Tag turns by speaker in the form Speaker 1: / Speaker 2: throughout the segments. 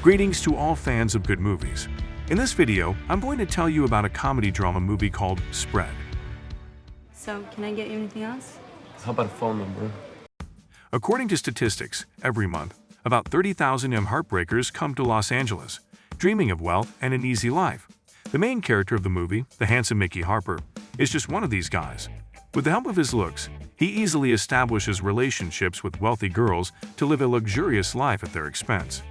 Speaker 1: Greetings to all fans of good movies. In this video, I'm going to tell you about a comedy drama movie called Spread.
Speaker 2: So, can I get you anything else?
Speaker 3: How about a phone number?
Speaker 1: According to statistics, every month, about 30,000 young heartbreakers come to Los Angeles, dreaming of wealth and an easy life. The main character of the movie, the handsome Mickey Harper, is just one of these guys. With the help of his looks, he easily establishes relationships with wealthy girls to live a luxurious life at their expense.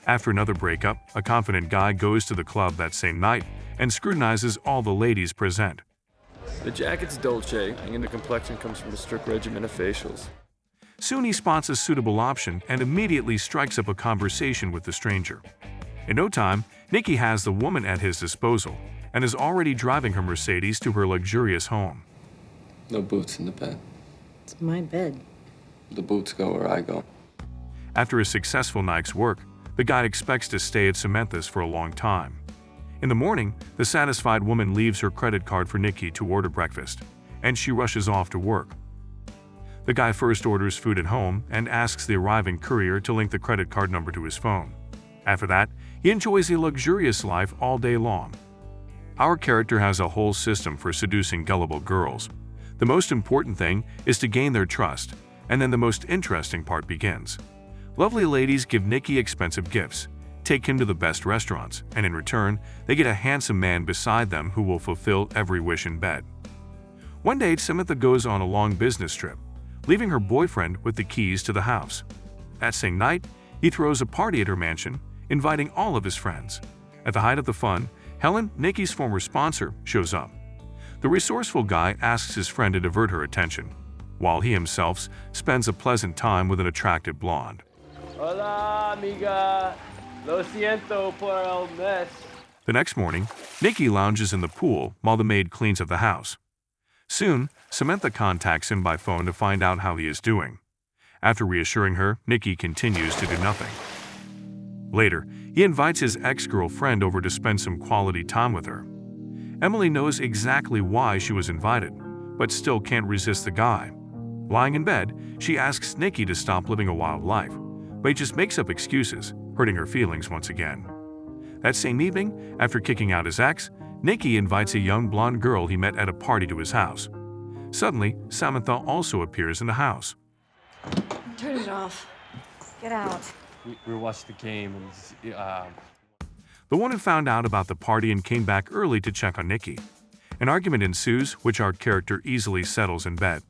Speaker 1: After another breakup, a confident guy goes to the club that same night and scrutinizes all the ladies present.
Speaker 3: The jacket's Dolce, and the complexion comes from a strict regimen of facials.
Speaker 1: Soon he spots a suitable option and immediately strikes up a conversation with the stranger. In no time, Nikki has the woman at his disposal and is already driving her Mercedes to her luxurious home.
Speaker 4: No boots in the bed.
Speaker 2: It's my bed.
Speaker 4: The boots go where I go.
Speaker 1: After a successful night's work, the guy expects to stay at Samantha's for a long time. In the morning, the satisfied woman leaves her credit card for Nikki to order breakfast, and she rushes off to work. The guy first orders food at home and asks the arriving courier to link the credit card number to his phone. After that, he enjoys a luxurious life all day long. Our character has a whole system for seducing gullible girls. The most important thing is to gain their trust, and then the most interesting part begins. Lovely ladies give Nikki expensive gifts, take him to the best restaurants, and in return, they get a handsome man beside them who will fulfill every wish in bed. One day, Samantha goes on a long business trip, leaving her boyfriend with the keys to the house. That same night, he throws a party at her mansion, inviting all of his friends. At the height of the fun, Helen, Nikki's former sponsor, shows up. The resourceful guy asks his friend to divert her attention, while he himself spends a pleasant time with an attractive blonde.
Speaker 3: Hola, amiga. Lo siento por el mess.
Speaker 1: The next morning, Nikki lounges in the pool while the maid cleans up the house. Soon, Samantha contacts him by phone to find out how he is doing. After reassuring her, Nikki continues to do nothing. Later, he invites his ex-girlfriend over to spend some quality time with her. Emily knows exactly why she was invited, but still can't resist the guy. Lying in bed, she asks Nikki to stop living a wild life, but he just makes up excuses, hurting her feelings once again. That same evening, after kicking out his ex, Nikki invites a young blonde girl he met at a party to his house. Suddenly, Samantha also appears in the house.
Speaker 2: Turn it off. Get out.
Speaker 3: We watched the game, and
Speaker 1: The woman found out about the party and came back early to check on Nikki. An argument ensues, which our character easily settles in bed.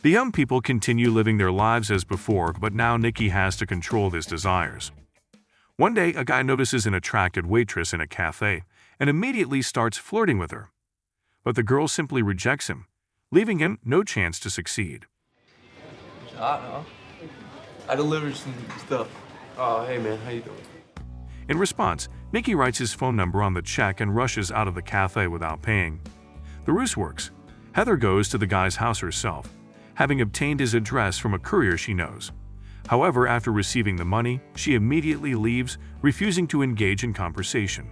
Speaker 1: The young people continue living their lives as before, but now Nikki has to control his desires. One day, a guy notices an attractive waitress in a cafe and immediately starts flirting with her. But the girl simply rejects him, leaving him no chance to succeed.
Speaker 3: I delivered some stuff. Oh, hey man, how you doing?
Speaker 1: In response, Nikki writes his phone number on the check and rushes out of the cafe without paying. The ruse works. Heather goes to the guy's house herself, having obtained his address from a courier she knows. However, after receiving the money, she immediately leaves, refusing to engage in conversation.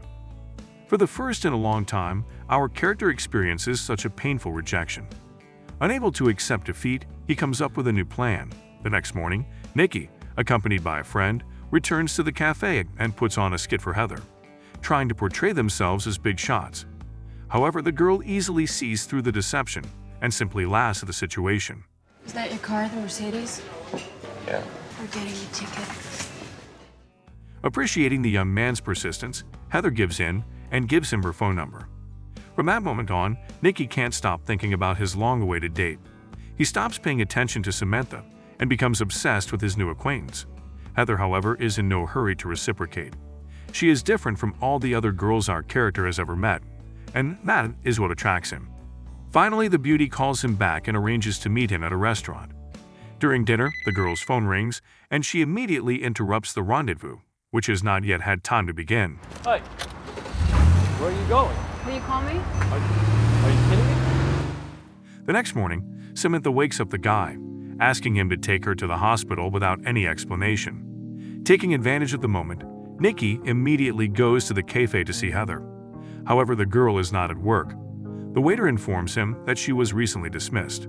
Speaker 1: For the first in a long time, our character experiences such a painful rejection. Unable to accept defeat, he comes up with a new plan. The next morning, Nikki, accompanied by a friend, returns to the cafe and puts on a skit for Heather, trying to portray themselves as big shots. However, the girl easily sees through the deception and simply laughs at the situation.
Speaker 2: Is that your car, the Mercedes?
Speaker 4: Yeah.
Speaker 2: We're getting a ticket.
Speaker 1: Appreciating the young man's persistence, Heather gives in and gives him her phone number. From that moment on, Nikki can't stop thinking about his long-awaited date. He stops paying attention to Samantha and becomes obsessed with his new acquaintance. Heather, however, is in no hurry to reciprocate. She is different from all the other girls our character has ever met, and that is what attracts him. Finally, the beauty calls him back and arranges to meet him at a restaurant. During dinner, the girl's phone rings, and she immediately interrupts the rendezvous, which has not yet had time to begin.
Speaker 3: Hey, where are you going?
Speaker 2: Will you call me?
Speaker 3: Are you kidding me?
Speaker 1: The next morning, Samantha wakes up the guy, asking him to take her to the hospital without any explanation. Taking advantage of the moment, Nikki immediately goes to the cafe to see Heather. However, the girl is not at work. The waiter informs him that she was recently dismissed.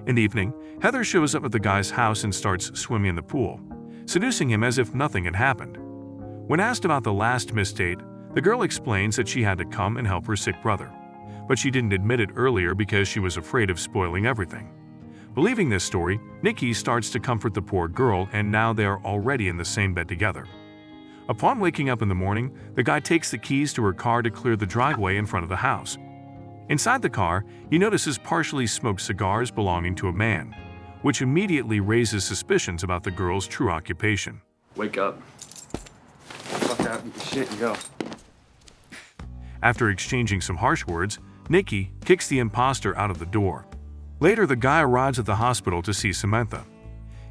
Speaker 1: In the evening, Heather shows up at the guy's house and starts swimming in the pool, seducing him as if nothing had happened. When asked about the last missed date, the girl explains that she had to come and help her sick brother, but she didn't admit it earlier because she was afraid of spoiling everything. Believing this story, Nikki starts to comfort the poor girl, and now they are already in the same bed together. Upon waking up in the morning, the guy takes the keys to her car to clear the driveway in front of the house. Inside the car, he notices partially smoked cigars belonging to a man, which immediately raises suspicions about the girl's true occupation.
Speaker 5: Wake up. Fuck that shit and go.
Speaker 1: After exchanging some harsh words, Nikki kicks the imposter out of the door. Later, the guy arrives at the hospital to see Samantha.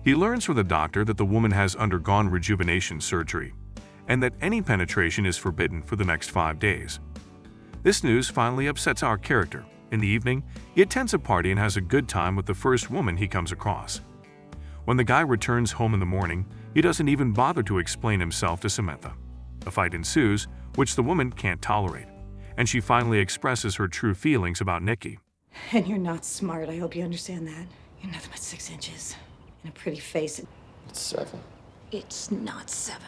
Speaker 1: He learns from the doctor that the woman has undergone rejuvenation surgery, and that any penetration is forbidden for the next 5 days. This news finally upsets our character. In the evening, he attends a party and has a good time with the first woman he comes across. When the guy returns home in the morning, he doesn't even bother to explain himself to Samantha. A fight ensues, which the woman can't tolerate, and she finally expresses her true feelings about Nikki.
Speaker 2: And you're not smart. I hope you understand that. You're nothing but 6 inches. And a pretty face.
Speaker 4: It's 7.
Speaker 2: It's not 7.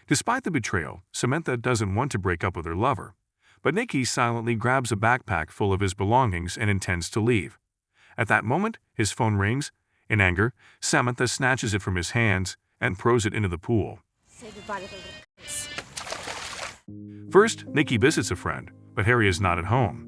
Speaker 1: Despite the betrayal, Samantha doesn't want to break up with her lover, but Nikki silently grabs a backpack full of his belongings and intends to leave. At that moment, his phone rings. In anger, Samantha snatches it from his hands and throws it into the pool.
Speaker 2: Say goodbye to the little kiss.
Speaker 1: First, Nikki visits a friend, but Harry is not at home.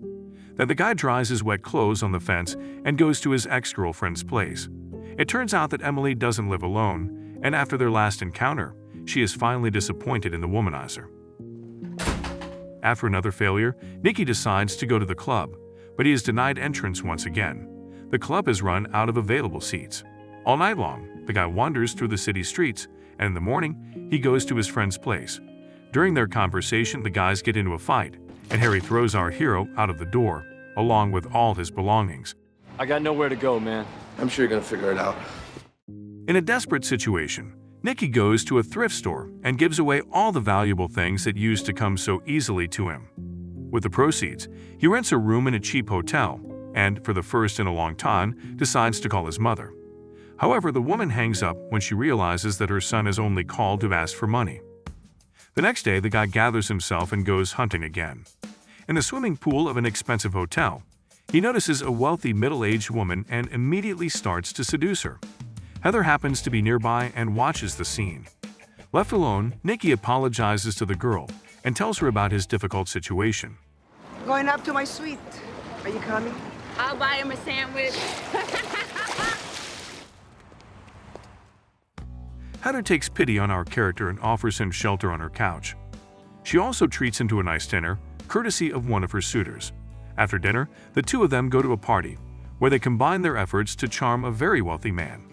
Speaker 1: Then the guy dries his wet clothes on the fence and goes to his ex-girlfriend's place. It turns out that Emily doesn't live alone, and after their last encounter, she is finally disappointed in the womanizer. After another failure, Nikki decides to go to the club, but he is denied entrance once again. The club has run out of available seats. All night long, the guy wanders through the city streets, and in the morning, he goes to his friend's place. During their conversation, the guys get into a fight, and Harry throws our hero out of the door, along with all his belongings.
Speaker 5: I got nowhere to go, man.
Speaker 4: I'm sure you're gonna figure it out.
Speaker 1: In a desperate situation, Nikki goes to a thrift store and gives away all the valuable things that used to come so easily to him. With the proceeds, he rents a room in a cheap hotel and, for the first in a long time, decides to call his mother. However, the woman hangs up when she realizes that her son has only called to ask for money. The next day, the guy gathers himself and goes hunting again. In the swimming pool of an expensive hotel, he notices a wealthy middle-aged woman and immediately starts to seduce her. Heather happens to be nearby and watches the scene. Left alone, Nikki apologizes to the girl and tells her about his difficult situation.
Speaker 6: Going up to my suite. Are you coming?
Speaker 7: I'll buy him a sandwich.
Speaker 1: Heather takes pity on our character and offers him shelter on her couch. She also treats him to a nice dinner, courtesy of one of her suitors. After dinner, the two of them go to a party, where they combine their efforts to charm a very wealthy man.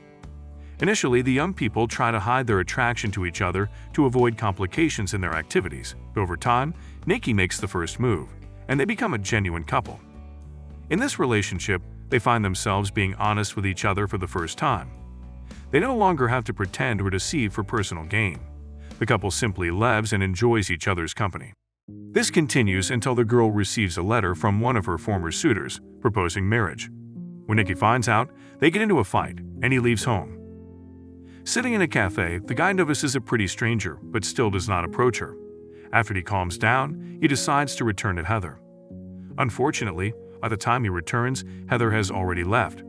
Speaker 1: Initially, the young people try to hide their attraction to each other to avoid complications in their activities, but over time, Nikki makes the first move, and they become a genuine couple. In this relationship, they find themselves being honest with each other for the first time. They no longer have to pretend or deceive for personal gain. The couple simply lives and enjoys each other's company. This continues until the girl receives a letter from one of her former suitors proposing marriage. When Nikki finds out, they get into a fight, and he leaves home. Sitting in a cafe, the guy notices a pretty stranger, but still does not approach her. After he calms down, he decides to return to Heather. Unfortunately, by the time he returns, Heather has already left.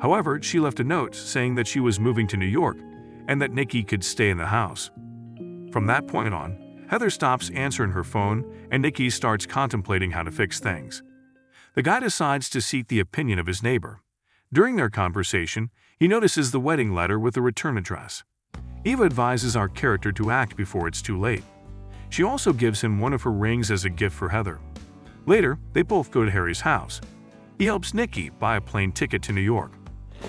Speaker 1: However, she left a note saying that she was moving to New York and that Nikki could stay in the house. From that point on, Heather stops answering her phone and Nikki starts contemplating how to fix things. The guy decides to seek the opinion of his neighbor. During their conversation, he notices the wedding letter with the return address. Eva advises our character to act before it's too late. She also gives him one of her rings as a gift for Heather. Later, they both go to Harry's house. He helps Nikki buy a plane ticket to New York.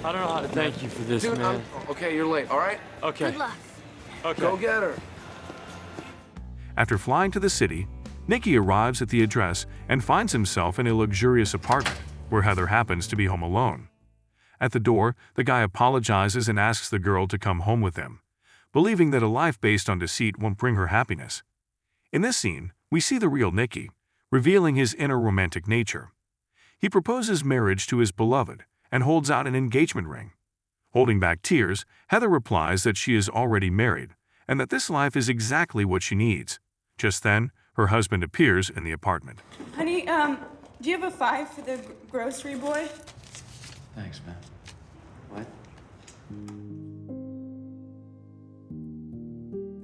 Speaker 5: I don't know how to thank you for this,
Speaker 8: Dude,
Speaker 5: man.
Speaker 8: okay, you're late, all right?
Speaker 5: Okay.
Speaker 7: Good luck.
Speaker 5: Okay.
Speaker 8: Go get her.
Speaker 1: After flying to the city, Nikki arrives at the address and finds himself in a luxurious apartment where Heather happens to be home alone. At the door, the guy apologizes and asks the girl to come home with him, believing that a life based on deceit won't bring her happiness. In this scene, we see the real Nikki, revealing his inner romantic nature. He proposes marriage to his beloved and holds out an engagement ring. Holding back tears, Heather replies that she is already married and that this life is exactly what she needs. Just then, her husband appears in the apartment.
Speaker 7: Honey, do you have a 5 for the grocery boy?
Speaker 5: Thanks, man. What?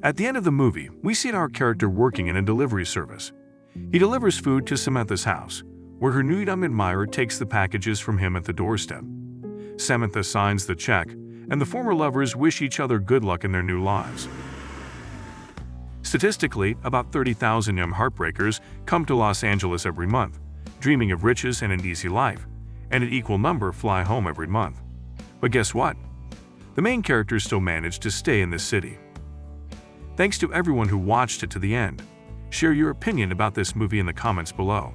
Speaker 1: At the end of the movie, we see our character working in a delivery service. He delivers food to Samantha's house, where her new young admirer takes the packages from him at the doorstep. Samantha signs the check, and the former lovers wish each other good luck in their new lives. Statistically, about 30,000 young heartbreakers come to Los Angeles every month, dreaming of riches and an easy life, and an equal number fly home every month. But guess what? The main characters still manage to stay in this city. Thanks to everyone who watched it to the end. Share your opinion about this movie in the comments below.